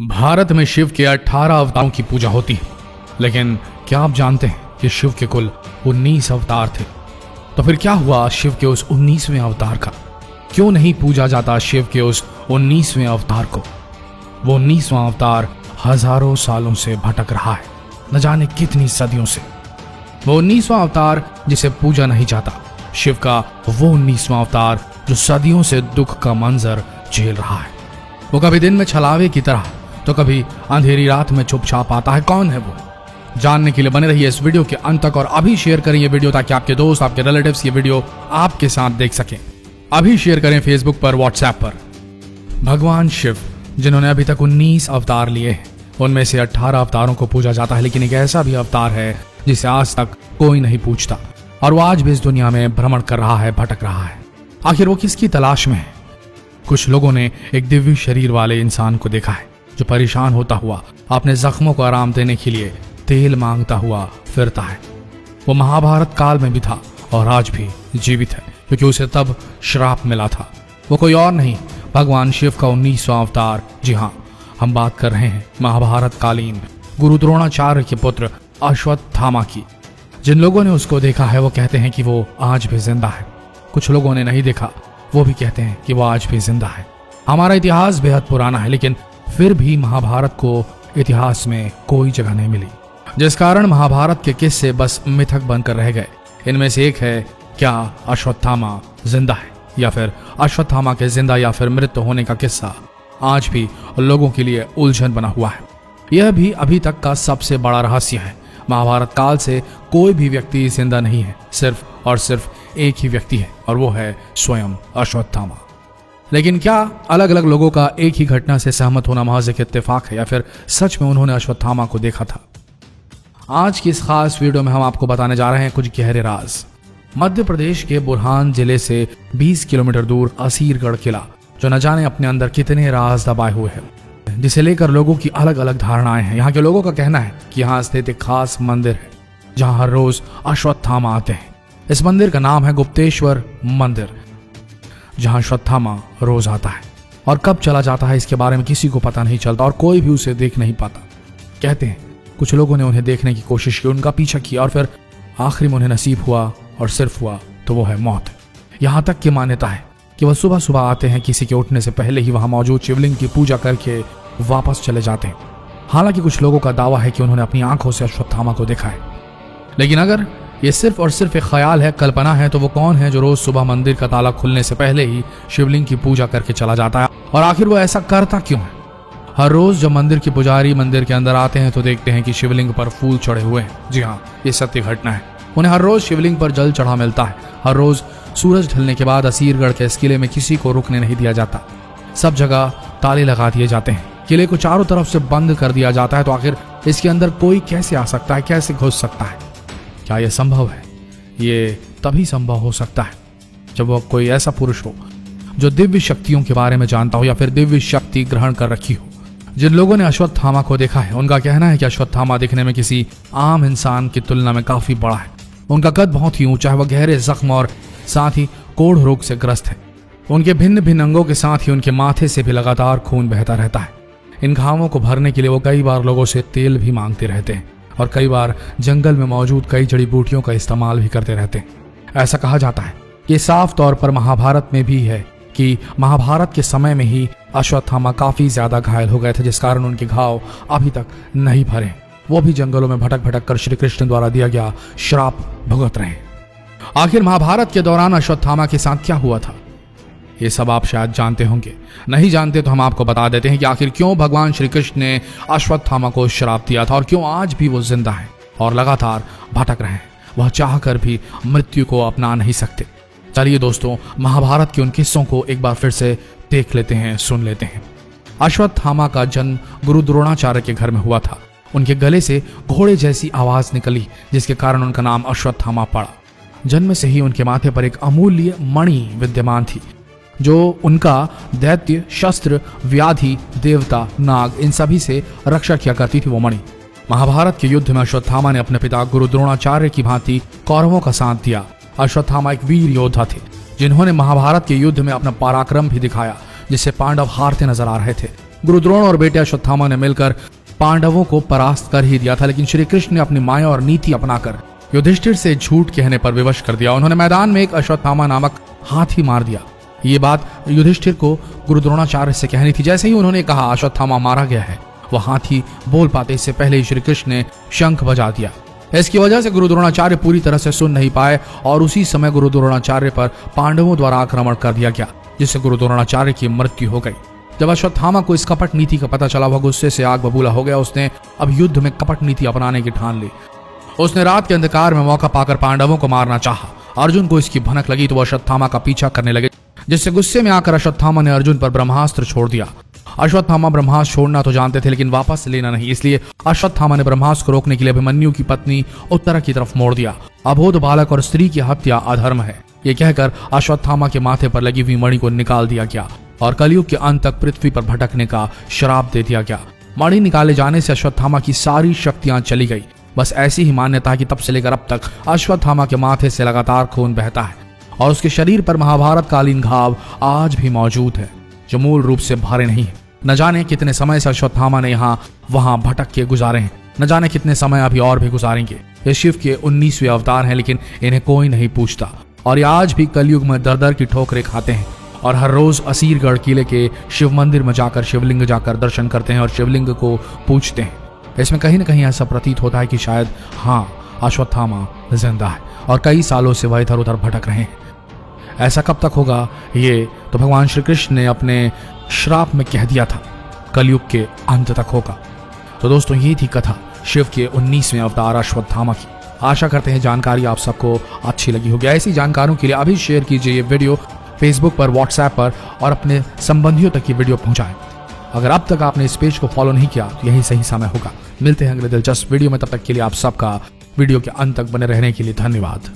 भारत में शिव के 18 अवतारों की पूजा होती है, लेकिन क्या आप जानते हैं कि शिव के कुल 19 अवतार थे? तो फिर क्या हुआ शिव के उस 19वें अवतार का? क्यों नहीं पूजा जाता शिव के उस 19वें अवतार को? वो 19वां अवतार हजारों सालों से भटक रहा है, न जाने कितनी सदियों से। वो 19वां अवतार जिसे पूजा नहीं जाता, शिव का वो 19वां अवतार जो सदियों से दुख का मंजर झेल रहा है। वो कभी दिन में छलावे की तरह तो कभी अंधेरी रात में चुपचाप आता है। कौन है वो? जानने के लिए बने रहिए इस वीडियो के अंत तक और अभी शेयर करें ये वीडियो ताकि आपके दोस्त, आपके रिलेटिव्स ये वीडियो आपके साथ देख सकें। अभी शेयर करें फेसबुक पर, व्हाट्सएप पर। भगवान शिव जिन्होंने अभी तक 19 अवतार लिए हैं, उनमें से 18 अवतारों को पूजा जाता है, लेकिन एक ऐसा भी अवतार है जिसे आज तक कोई नहीं पूछता और वो आज भी इस दुनिया में भ्रमण कर रहा है, भटक रहा है। आखिर वो किसकी तलाश में है? कुछ लोगों ने एक दिव्य शरीर वाले इंसान को देखा है जो परेशान होता हुआ अपने जख्मों को आराम देने के लिए तेल मांगता हुआ फिरता है। वो महाभारत काल में भी था और आज भी जीवित है, क्योंकि उसे तब श्राप मिला था। वो कोई और नहीं, भगवान शिव का 19वां अवतार। जी हाँ, हम बात कर रहे हैं महाभारत कालीन गुरु द्रोणाचार्य के पुत्र अश्वत्थामा की। जिन लोगों ने उसको देखा है वो कहते हैं कि वो आज भी जिंदा है। कुछ लोगों ने नहीं देखा, वो भी कहते हैं कि वो आज भी जिंदा है। हमारा इतिहास बेहद पुराना है, लेकिन फिर भी महाभारत को इतिहास में कोई जगह नहीं मिली, जिस कारण महाभारत के किस्से बस मिथक बनकर रह गए। इनमें से एक है, क्या अश्वत्थामा जिंदा है, या फिर अश्वत्थामा के जिंदा या फिर मृत होने का किस्सा आज भी लोगों के लिए उलझन बना हुआ है। यह भी अभी तक का सबसे बड़ा रहस्य है। महाभारत काल से कोई भी व्यक्ति जिंदा नहीं है, सिर्फ और सिर्फ एक ही व्यक्ति है और वो है स्वयं अश्वत्थामा। लेकिन क्या अलग अलग लोगों का एक ही घटना से सहमत होना महज एक इत्तेफाक है, या फिर सच में उन्होंने अश्वत्थामा को देखा था? आज की इस खास वीडियो में हम आपको बताने जा रहे हैं कुछ गहरे राज। मध्य प्रदेश के बुरहान जिले से 20 किलोमीटर दूर असीरगढ़ किला, जो न जाने अपने अंदर कितने राज दबाए हुए हैं, जिसे लेकर लोगों की अलग अलग धारणाएं हैं। यहाँ के लोगों का कहना है कि यहाँ स्थित एक खास मंदिर है जहाँ हर रोज अश्वत्थामा आते हैं। इस मंदिर का नाम है गुप्तेश्वर मंदिर, जहाँ अश्वत्थामा रोज आता है और कब चला जाता है इसके बारे में किसी को पता नहीं चलता और कोई भी उसे देख नहीं पाता। कहते हैं कुछ लोगों ने उन्हें देखने की कोशिश की, उनका पीछा किया और फिर आखिरी में उन्हें नसीब हुआ, और सिर्फ हुआ तो वो है मौत। यहाँ तक की मान्यता है कि वह सुबह सुबह आते हैं, किसी के उठने से पहले ही वहां मौजूद शिवलिंग की पूजा करके वापस चले जाते हैं। हालांकि कुछ लोगों का दावा है कि उन्होंने अपनी आंखों से अश्वत्थामा को देखा है, लेकिन अगर ये सिर्फ और सिर्फ एक ख्याल है, कल्पना है, तो वो कौन है जो रोज सुबह मंदिर का ताला खुलने से पहले ही शिवलिंग की पूजा करके चला जाता है? और आखिर वो ऐसा करता क्यों है? हर रोज जब मंदिर के पुजारी मंदिर के अंदर आते हैं तो देखते हैं कि शिवलिंग पर फूल चढ़े हुए हैं। जी हाँ, ये सत्य घटना है। उन्हें हर रोज शिवलिंग पर जल चढ़ा मिलता है। हर रोज सूरज ढलने के बाद असीरगढ़ के इस किले में किसी को रुकने नहीं दिया जाता। सब जगह ताले लगा दिए जाते हैं, किले को चारों तरफ से बंद कर दिया जाता है। तो आखिर इसके अंदर कोई कैसे आ सकता है, कैसे घुस सकता है? क्या यह संभव है? ये तभी संभव हो सकता है जब वह कोई ऐसा पुरुष हो जो दिव्य शक्तियों के बारे में जानता हो या फिर दिव्य शक्ति ग्रहण कर रखी हो। जिन लोगों ने अश्वत्थामा को देखा है उनका कहना है कि अश्वत्थामा दिखने में किसी आम इंसान की तुलना में काफी बड़ा है। उनका कद बहुत ही ऊंचा है, वह गहरे जख्म और साथ ही कोढ़ रोग से ग्रस्त है। उनके भिन्न भिन्न अंगों के साथ ही उनके माथे से भी लगातार खून बहता रहता है। इन घावों को भरने के लिए वो कई बार लोगों से तेल भी मांगते रहते हैं और कई बार जंगल में मौजूद कई जड़ी बूटियों का इस्तेमाल भी करते रहते हैं। ऐसा कहा जाता है कि साफ तौर पर महाभारत में भी है कि महाभारत के समय में ही अश्वत्थामा काफी ज्यादा घायल हो गए थे, जिस कारण उनके घाव अभी तक नहीं भरे। वो भी जंगलों में भटक भटक कर श्री कृष्ण द्वारा दिया गया श्राप भुगत रहे। आखिर महाभारत के दौरान अश्वत्थामा के साथ क्या हुआ था, ये सब आप शायद जानते होंगे। नहीं जानते तो हम आपको बता देते हैं कि आखिर क्यों भगवान श्री कृष्ण ने अश्वत्थामा को श्राप दिया था और क्यों आज भी वो जिंदा है और लगातार भटक रहे हैं। वह चाहकर भी मृत्यु को अपना नहीं सकते। चलिए दोस्तों, महाभारत के उन किस्सों को एक बार फिर से देख लेते हैं, सुन लेते हैं। अश्वत्थामा का जन्म गुरु द्रोणाचार्य के घर में हुआ था। उनके गले से घोड़े जैसी आवाज निकली, जिसके कारण उनका नाम अश्वत्थामा पड़ा। जन्म से ही उनके माथे पर एक अमूल्य मणि विद्यमान थी, जो उनका दैत्य, शस्त्र, व्याधि, देवता, नाग इन सभी से रक्षा किया करती थी वो मणि। महाभारत के युद्ध में अश्वत्थामा ने अपने पिता गुरु द्रोणाचार्य की भांति कौरवों का साथ दिया। अश्वत्थामा एक वीर योद्धा थे जिन्होंने महाभारत के युद्ध में अपना पराक्रम भी दिखाया, जिससे पांडव हारते नजर आ रहे थे। गुरु द्रोण और बेटे अश्वत्थामा ने मिलकर पांडवों को परास्त कर ही दिया था, लेकिन श्री कृष्ण ने अपनी माया और नीति अपनाकर युधिष्ठिर से झूठ कहने पर विवश कर दिया। उन्होंने मैदान में एक अश्वत्थामा नामक हाथी मार दिया। ये बात युधिष्ठिर को गुरु द्रोणाचार्य से कहनी थी। जैसे ही उन्होंने कहा अश्वत्थामा मारा गया है, वह हाथी बोल पाते इससे पहले ही श्री कृष्ण ने शंख बजा दिया। इसकी वजह से गुरु द्रोणाचार्य पूरी तरह से सुन नहीं पाए और उसी समय गुरु द्रोणाचार्य पर पांडवों द्वारा आक्रमण कर दिया गया, जिससे गुरु द्रोणाचार्य की मृत्यु हो गई। जब अश्वत्थामा को इस कपट नीति का पता चला, वह गुस्से से आग बबूला हो गया। उसने अब युद्ध में कपट नीति अपनाने की ठान ली। उसने रात के अंधकार में मौका पाकर पांडवों को मारना चाहा। अर्जुन को इसकी भनक लगी तो वह अश्वत्थामा का पीछा करने लगे, जिससे गुस्से में आकर अश्वत्थामा ने अर्जुन पर ब्रह्मास्त्र छोड़ दिया। अश्वत्थामा ब्रह्मास्त्र छोड़ना तो जानते थे, लेकिन वापस लेना नहीं। इसलिए अश्वत्थामा ने ब्रह्मास्त्र को रोकने के लिए अभिमन्यु की पत्नी उत्तरा की तरफ मोड़ दिया। अबोध बालक और स्त्री की हत्या अधर्म है, ये कहकर अश्वत्थामा के माथे पर लगी हुई मणि को निकाल दिया गया और कलयुग के अंत तक पृथ्वी पर भटकने का श्राप दे दिया गया। मणि निकाले जाने से अश्वत्थामा की सारी शक्तियां चली गई। बस ऐसी ही मान्यता है कि तब से लेकर अब तक अश्वत्थामा के माथे से लगातार खून बहता है और उसके शरीर पर महाभारत कालीन घाव आज भी मौजूद है, जो मूल रूप से भरे नहीं है। न जाने कितने समय से अश्वत्थामा ने यहाँ वहां भटक के गुजारे हैं, न जाने कितने समय अभी और भी गुजारेंगे। ये शिव के 19वें अवतार हैं, लेकिन इन्हें कोई नहीं पूछता और ये आज भी कलयुग में दर दर की ठोकरें खाते हैं और हर रोज असीरगढ़ किले के शिव मंदिर में जाकर शिवलिंग जाकर दर्शन करते हैं और शिवलिंग को पूछते हैं। इसमें कहीं न कहीं ऐसा प्रतीत होता है कि शायद हाँ, अश्वत्थामा जिंदा है और कई सालों से वह इधर उधर भटक रहे हैं। ऐसा कब तक होगा, ये तो भगवान श्री कृष्ण ने अपने श्राप में कह दिया था, कलयुग के अंत तक होगा। तो दोस्तों, ये थी कथा शिव के 19वें अवतार अश्वत्थामा की। आशा करते हैं जानकारी आप सबको अच्छी लगी होगी। ऐसी जानकारियों के लिए अभी शेयर कीजिए ये वीडियो फेसबुक पर, व्हाट्सएप पर और अपने संबंधियों तक ये वीडियो पहुंचाएं। अगर अब तक आपने इस पेज को फॉलो नहीं किया तो यही सही समय होगा। मिलते हैं अगले दिलचस्प वीडियो में, तब तक के लिए आप सबका वीडियो के अंत तक बने रहने के लिए धन्यवाद।